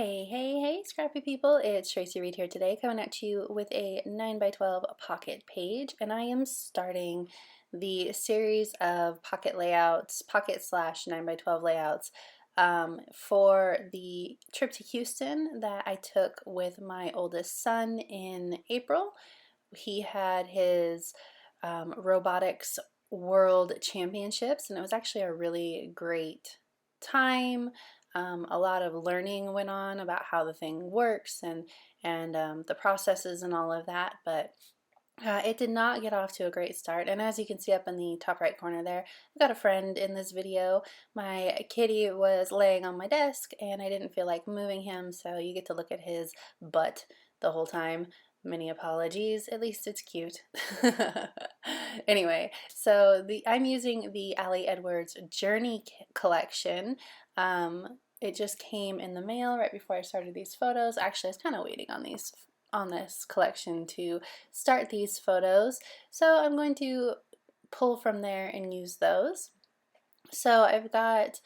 Hey, scrappy people, it's Tracy Reed here today, coming at you with a 9x12 pocket page, and I am starting the series of pocket layouts, pocket/slash 9x12 layouts for the trip to Houston that I took with my oldest son in April. He had his robotics world championships, and it was actually a really great time. A lot of learning went on about how the thing works and the processes and all of that, but it did not get off to a great start. And as you can see up in the top right corner there, I've got a friend in this video. My kitty was laying on my desk and I didn't feel like moving him, so you get to look at his butt the whole time. Many apologies, at least it's cute. Anyway, so I'm using the Ali Edwards Journey collection. It just came in the mail right before I started these photos. Actually, I was kind of waiting on this collection to start these photos, so I'm going to pull from there and use those. So I've got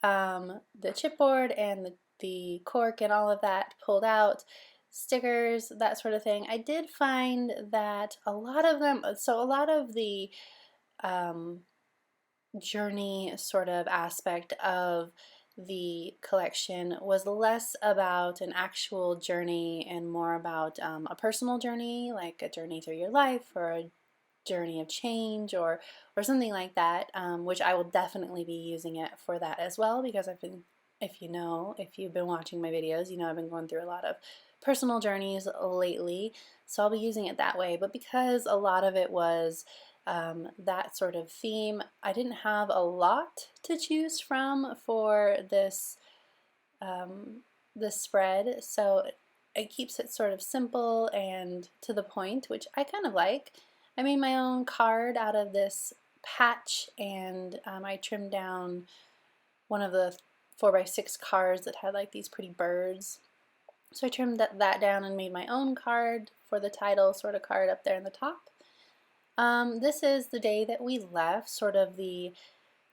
the chipboard and the cork and all of that pulled out, stickers, that sort of thing. I did find that a lot of the journey sort of aspect of the collection was less about an actual journey and more about a personal journey, like a journey through your life or a journey of change or something like that, which I will definitely be using it for that as well, because if you've been watching my videos, you know I've been going through a lot of personal journeys lately, so I'll be using it that way. But because a lot of it was that sort of theme, I didn't have a lot to choose from for this spread, so it keeps it sort of simple and to the point, which I kind of like. I made my own card out of this patch, and I trimmed down one of the 4x6 cards that had like these pretty birds. So I trimmed that down and made my own card for the title sort of card up there in the top. This is the day that we left, sort of the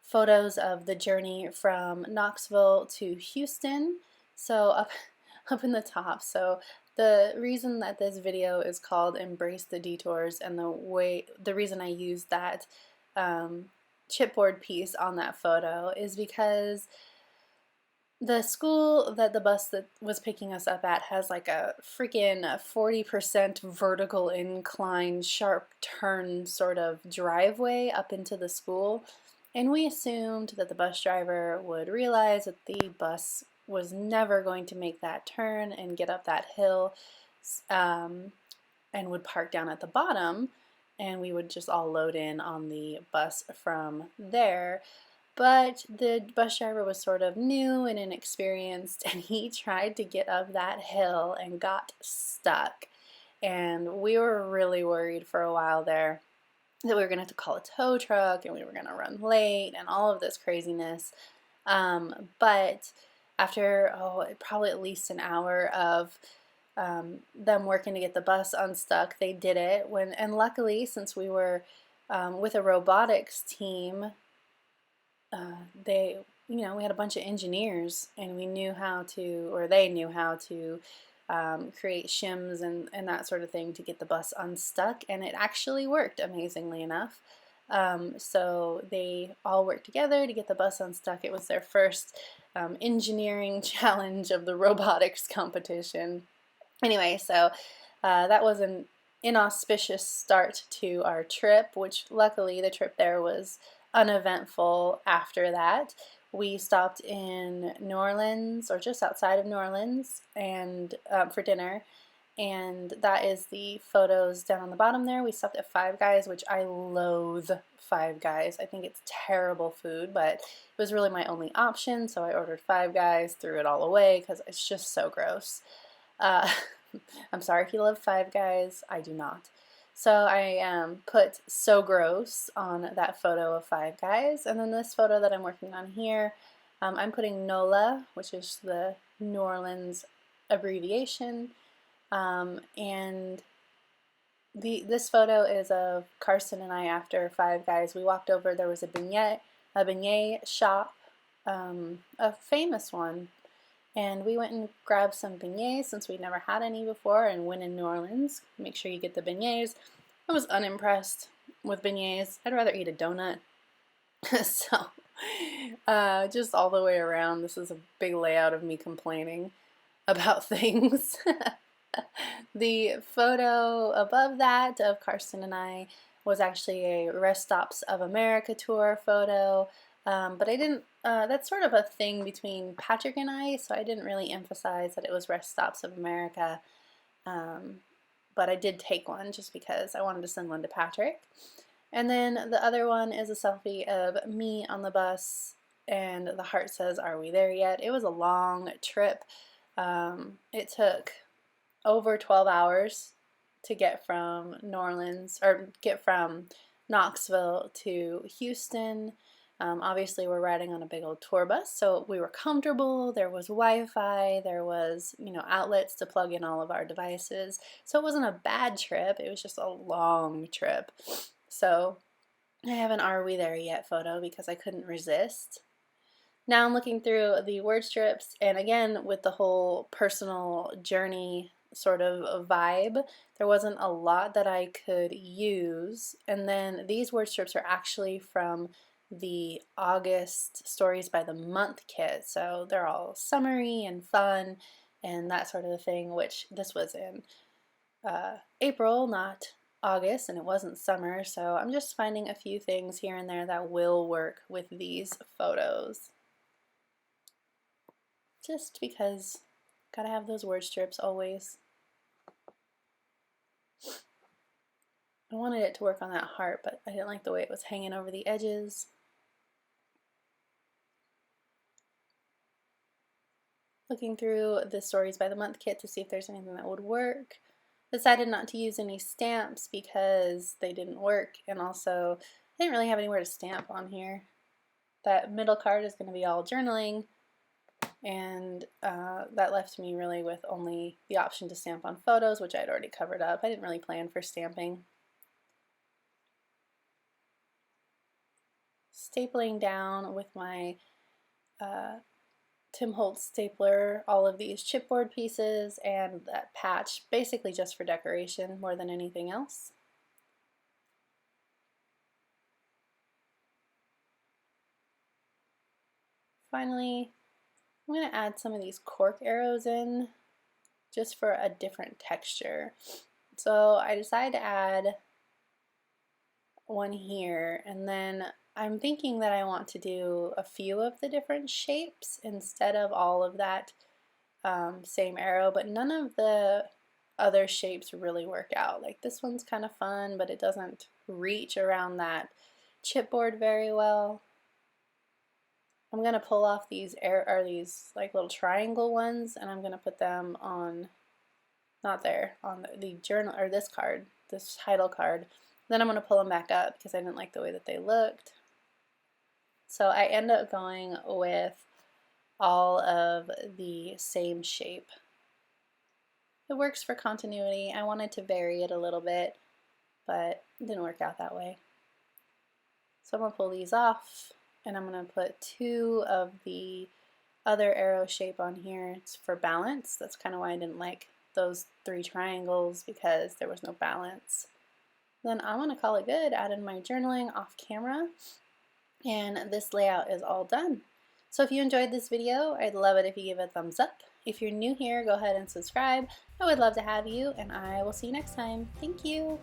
photos of the journey from Knoxville to Houston. So up in the top. So the reason that this video is called Embrace the Detours, and the reason I used that chipboard piece on that photo is because the school that the bus that was picking us up at has like a freaking 40% vertical incline, sharp turn sort of driveway up into the school. And we assumed that the bus driver would realize that the bus was never going to make that turn and get up that hill, and would park down at the bottom, and we would just all load in on the bus from there. But the bus driver was sort of new and inexperienced, and he tried to get up that hill and got stuck. And we were really worried for a while there that we were going to have to call a tow truck and we were going to run late and all of this craziness. But after, probably at least an hour of them working to get the bus unstuck, they did it. And luckily, since we were with a robotics team, we had a bunch of engineers, and we knew how to, or they knew how to create shims and that sort of thing to get the bus unstuck, and it actually worked, amazingly enough. So they all worked together to get the bus unstuck. It was their first engineering challenge of the robotics competition. Anyway, so that was an inauspicious start to our trip, which luckily the trip there was uneventful after that. We stopped in New Orleans, or just outside of New Orleans, and for dinner, and that is the photos down on the bottom there. We stopped at Five Guys, which I loathe Five Guys. I think it's terrible food, but it was really my only option, so I ordered Five Guys, threw it all away because it's just so gross. I'm sorry if you love Five Guys, I do not. So I put "so gross" on that photo of Five Guys, and then this photo that I'm working on here, I'm putting NOLA, which is the New Orleans abbreviation, and this photo is of Karsten and I after Five Guys. We walked over, there was a beignet shop, a famous one And we went and grabbed some beignets since we'd never had any before, and when in New Orleans, make sure you get the beignets. I was unimpressed with beignets. I'd rather eat a donut. So, just all the way around, this is a big layout of me complaining about things. The photo above that of Karsten and I was actually a Rest Stops of America tour photo, but I didn't, that's sort of a thing between Patrick and I, so I didn't really emphasize that it was Rest Stops of America, but I did take one just because I wanted to send one to Patrick. And then the other one is a selfie of me on the bus, and the heart says, "Are we there yet?" It was a long trip. It took over 12 hours to get from New Orleans, or get from Knoxville to Houston. Obviously we're riding on a big old tour bus, so we were comfortable, there was Wi-Fi, there was, you know, outlets to plug in all of our devices, so it wasn't a bad trip, it was just a long trip. So I have an "Are we there yet?" photo because I couldn't resist. Now I'm looking through the word strips, and again, with the whole personal journey sort of vibe, there wasn't a lot that I could use. And then these word strips are actually from the August Stories by the Month kit, so they're all summery and fun and that sort of a thing, which this was in April, not August, and it wasn't summer, so I'm just finding a few things here and there that will work with these photos. Just because gotta have those word strips always. I wanted it to work on that heart, but I didn't like the way it was hanging over the edges. Looking through the Stories by the Month kit to see if there's anything that would work. Decided not to use any stamps because they didn't work, and also I didn't really have anywhere to stamp on here. That middle card is going to be all journaling, and that left me really with only the option to stamp on photos, which I'd already covered up. I didn't really plan for stamping. Stapling down with my Tim Holtz stapler all of these chipboard pieces and that patch, basically just for decoration more than anything else. Finally, I'm going to add some of these cork arrows in just for a different texture. So I decided to add one here, and then I'm thinking that I want to do a few of the different shapes instead of all of that same arrow, but none of the other shapes really work out. Like this one's kind of fun, but it doesn't reach around that chipboard very well. I'm going to pull off these these like little triangle ones, and I'm going to put them on, not there, on the journal, or this card, this title card. Then I'm going to pull them back up because I didn't like the way that they looked. So I end up going with all of the same shape. It works for continuity. I wanted to vary it a little bit, but it didn't work out that way. So I'm going to pull these off, and I'm going to put two of the other arrow shape on here. It's for balance. That's kind of why I didn't like those three triangles, because there was no balance. Then I'm going to call it good, add in my journaling off camera, and this layout is all done. So if you enjoyed this video, I'd love it if you give it a thumbs up. If you're new here, go ahead and subscribe. I would love to have you, and I will see you next time. Thank you.